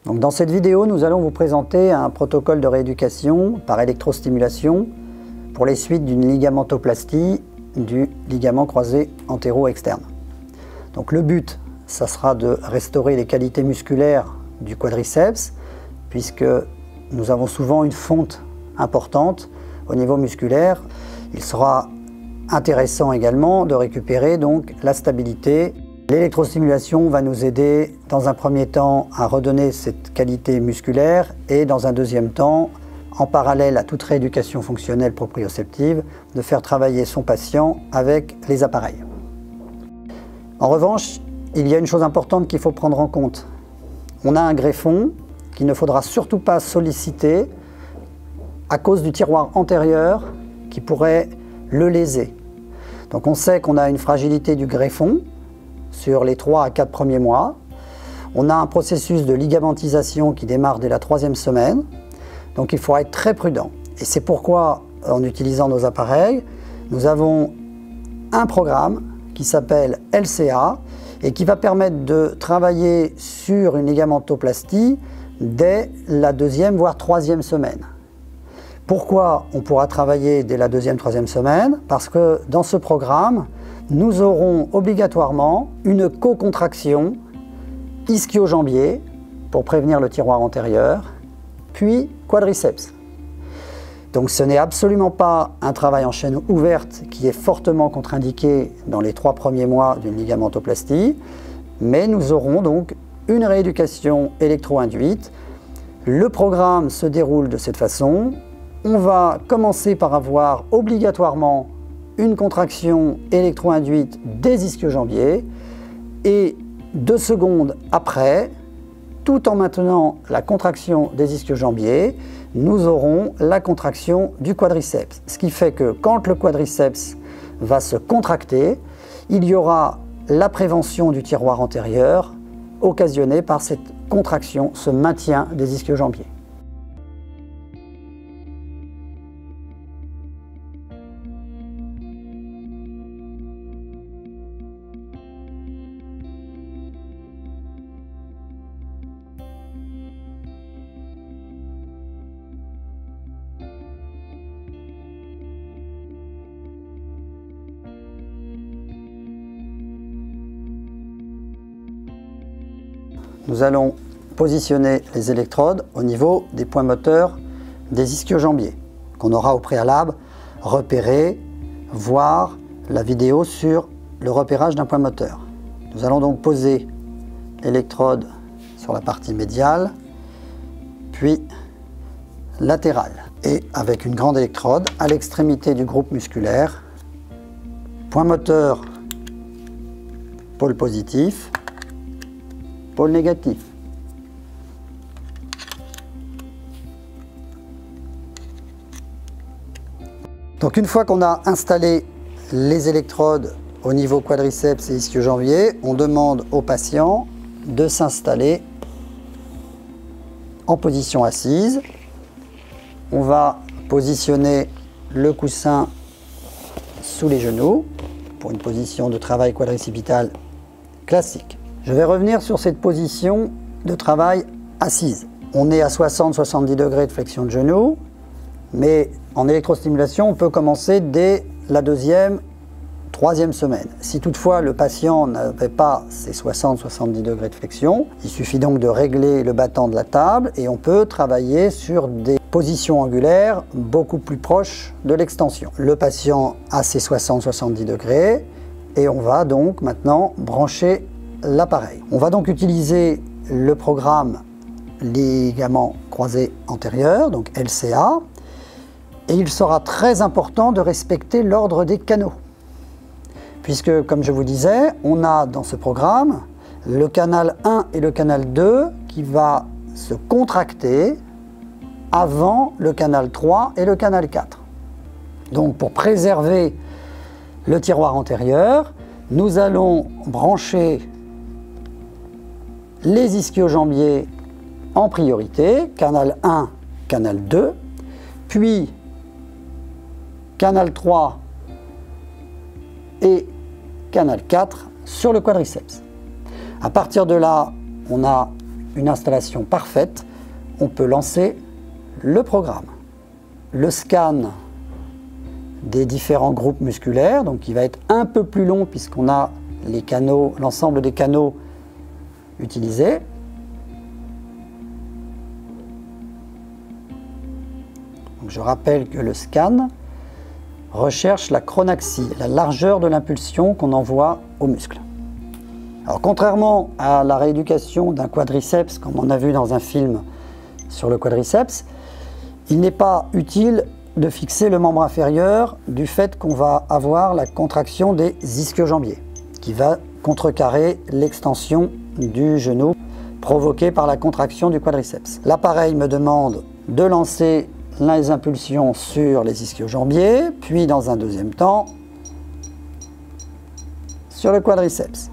Donc dans cette vidéo, nous allons vous présenter un protocole de rééducation par électrostimulation pour les suites d'une ligamentoplastie du ligament croisé antéro-externe. Donc le but, ça sera de restaurer les qualités musculaires du quadriceps, puisque nous avons souvent une fonte importante au niveau musculaire. Il sera intéressant également de récupérer donc la stabilité. L'électrostimulation va nous aider dans un premier temps à redonner cette qualité musculaire et dans un deuxième temps, en parallèle à toute rééducation fonctionnelle proprioceptive, de faire travailler son patient avec les appareils. En revanche, il y a une chose importante qu'il faut prendre en compte. On a un greffon qu'il ne faudra surtout pas solliciter à cause du tiroir antérieur qui pourrait le léser. Donc on sait qu'on a une fragilité du greffon sur les 3 à 4 premiers mois. On a un processus de ligamentisation qui démarre dès la 3e semaine. Donc il faut être très prudent. Et c'est pourquoi, en utilisant nos appareils, nous avons un programme qui s'appelle LCA et qui va permettre de travailler sur une ligamentoplastie dès la 2e voire 3e semaine. Pourquoi on pourra travailler dès la 2e, 3e semaine? Parce que dans ce programme, nous aurons obligatoirement une co-contraction ischio-jambier pour prévenir le tiroir antérieur, puis quadriceps. Donc ce n'est absolument pas un travail en chaîne ouverte qui est fortement contre-indiqué dans les 3 premiers mois d'une ligamentoplastie, mais nous aurons donc une rééducation électro-induite. Le programme se déroule de cette façon. On va commencer par avoir obligatoirement une contraction électro-induite des ischio-jambiers et 2 secondes après, tout en maintenant la contraction des ischio-jambiers, nous aurons la contraction du quadriceps. Ce qui fait que quand le quadriceps va se contracter, il y aura la prévention du tiroir antérieur occasionnée par cette contraction, ce maintien des ischio-jambiers. Nous allons positionner les électrodes au niveau des points moteurs des ischio-jambiers, qu'on aura au préalable repéré, voir la vidéo sur le repérage d'un point moteur. Nous allons donc poser l'électrode sur la partie médiale, puis latérale, et avec une grande électrode à l'extrémité du groupe musculaire, point moteur, pôle positif, pôle négatif. Donc une fois qu'on a installé les électrodes au niveau quadriceps et ischio-jambier, on demande au patient de s'installer en position assise. On va positionner le coussin sous les genoux pour une position de travail quadricipital classique. Je vais revenir sur cette position de travail assise. On est à 60-70 degrés de flexion de genou, mais en électrostimulation, on peut commencer dès la 2e, 3e semaine. Si toutefois le patient n'avait pas ces 60-70 degrés de flexion, il suffit donc de régler le battant de la table et on peut travailler sur des positions angulaires beaucoup plus proches de l'extension. Le patient a ses 60-70 degrés et on va donc maintenant brancher l'appareil. On va donc utiliser le programme ligament croisé antérieur, donc LCA, et il sera très important de respecter l'ordre des canaux. Puisque, comme je vous disais, on a dans ce programme le canal 1 et le canal 2 qui va se contracter avant le canal 3 et le canal 4. Donc pour préserver le tiroir antérieur, nous allons brancher les ischio-jambiers en priorité, canal 1, canal 2, puis canal 3 et canal 4 sur le quadriceps. À partir de là, on a une installation parfaite, on peut lancer le programme. Le scan des différents groupes musculaires, donc qui va être un peu plus long puisqu'on a les canaux, l'ensemble des canaux utilisés. Donc je rappelle que le scan recherche la chronaxie, la largeur de l'impulsion qu'on envoie au muscle. Alors contrairement à la rééducation d'un quadriceps, comme on a vu dans un film sur le quadriceps, il n'est pas utile de fixer le membre inférieur du fait qu'on va avoir la contraction des ischio-jambiers, qui va contrecarrer l'extension du genou provoquée par la contraction du quadriceps. L'appareil me demande de lancer les impulsions sur les ischio-jambiers, puis dans un deuxième temps sur le quadriceps.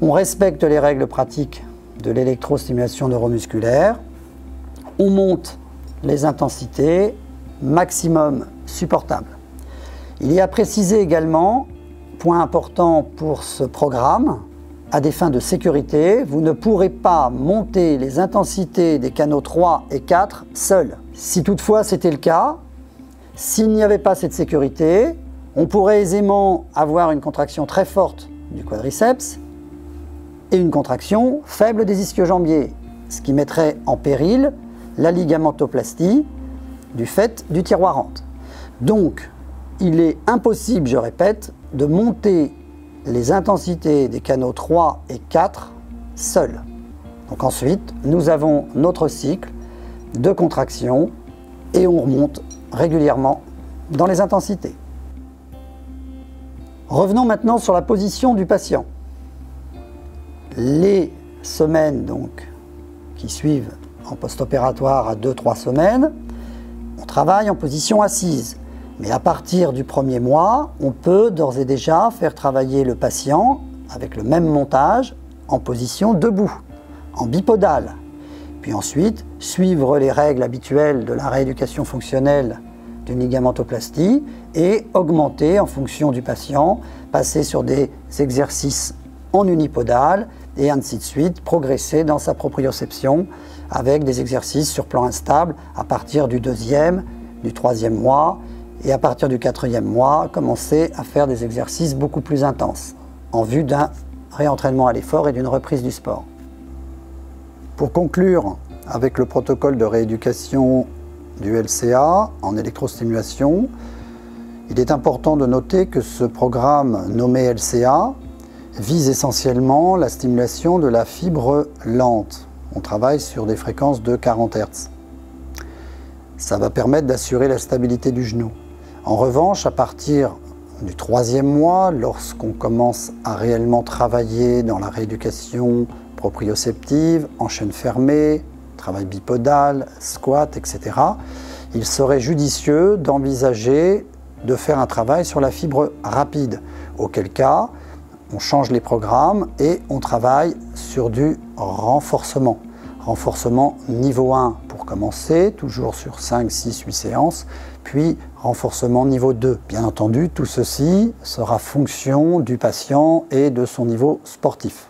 On respecte les règles pratiques de l'électrostimulation neuromusculaire. On monte les intensités maximum supportables. Il est à préciser également, point important pour ce programme, à des fins de sécurité, vous ne pourrez pas monter les intensités des canaux 3 et 4 seuls. Si toutefois c'était le cas, s'il n'y avait pas cette sécurité, on pourrait aisément avoir une contraction très forte du quadriceps et une contraction faible des ischio-jambiers, ce qui mettrait en péril la ligamentoplastie du fait du tiroir rente. Donc, il est impossible, je répète, de monter les intensités des canaux 3 et 4 seuls. Donc ensuite, nous avons notre cycle de contraction et on remonte régulièrement dans les intensités. Revenons maintenant sur la position du patient. Les semaines donc, qui suivent en post-opératoire à 2-3 semaines, on travaille en position assise. Mais à partir du premier mois, on peut d'ores et déjà faire travailler le patient avec le même montage en position debout, en bipodal. Puis ensuite, suivre les règles habituelles de la rééducation fonctionnelle d'une ligamentoplastie et augmenter en fonction du patient, passer sur des exercices en unipodal et ainsi de suite, progresser dans sa proprioception avec des exercices sur plan instable à partir du 2e, du 3e mois et à partir du 4e mois, commencer à faire des exercices beaucoup plus intenses en vue d'un réentraînement à l'effort et d'une reprise du sport. Pour conclure avec le protocole de rééducation du LCA en électrostimulation, il est important de noter que ce programme nommé LCA vise essentiellement la stimulation de la fibre lente. On travaille sur des fréquences de 40 Hz. Ça va permettre d'assurer la stabilité du genou. En revanche, à partir du 3e mois, lorsqu'on commence à réellement travailler dans la rééducation proprioceptive, en chaîne fermée, travail bipodal, squat, etc., il serait judicieux d'envisager de faire un travail sur la fibre rapide, auquel cas, on change les programmes et on travaille sur du renforcement. Renforcement niveau 1 pour commencer, toujours sur 5, 6, 8 séances, puis renforcement niveau 2. Bien entendu, tout ceci sera fonction du patient et de son niveau sportif.